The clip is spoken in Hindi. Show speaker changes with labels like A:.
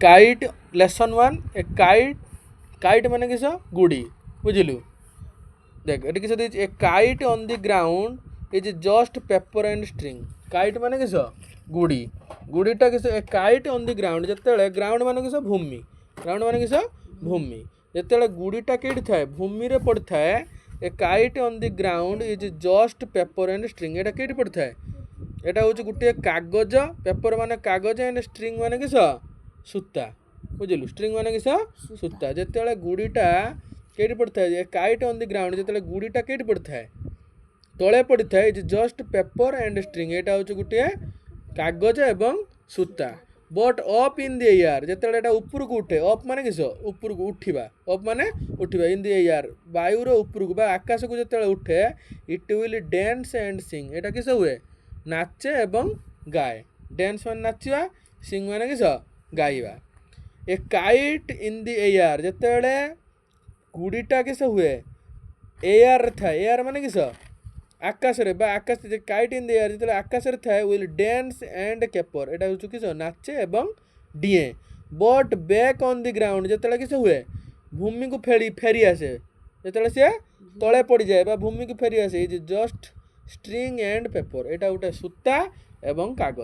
A: काइट लेसन 1 ए काइट काइट माने किस गुड़ी बुझिलु देख ये किस ए kite on the ground is just paper and string kite माने किस गुड़ी गुड़ीटा किस ए काइट ऑन द ग्राउंड जिते ग्राउंड माने किस भूमि ग्राउंड माने किस भूमि जिते गुड़ीटा कईट थाए भूमि रे पड़ थाए ए kite on the ground is just paper and string Etah kite पड़ थाए एटा हूँ गोटे कागज पेपर माने कागज एंड स्ट्रिंग माने किस सूता बुझिलु स्ट्रिंग माने किस सूता जिते गुड़ीटा कईट पड़ थाए काइट ऑन द ग्राउंड जिते गुड़ीटा कईट पड़ थाए तले पड़ थाए is just paper and string एटा हूँ गोटे कागज एवं सूता but up in the air जिते ऊपर को उठे अप माने किस ऊपर को उठा अप माने उठा इन द एयर वायुर ऊपर को आकाश को जिते उठे इट विल डांस एंड सिंग एटा किस हुए नाचे एवं गाए डांस माने नाचिबा सिंग माने किस गाइबा a kite in the air जिते गुड़ीटा किस हुए एयर था एयर माने किस आकाश रे आकाश काइट इन द एयर जिते आकाश रे थाए विल डांस एंड कैपर एटा हूँ किस नाचे एवं डिए but back on the ground जिते किस हुए भूमि को फेरी आसे जिते सी तले पड़ जाए भूमि को फेरी आसे is just string and paper एटा गोटे सूता एवं कागज।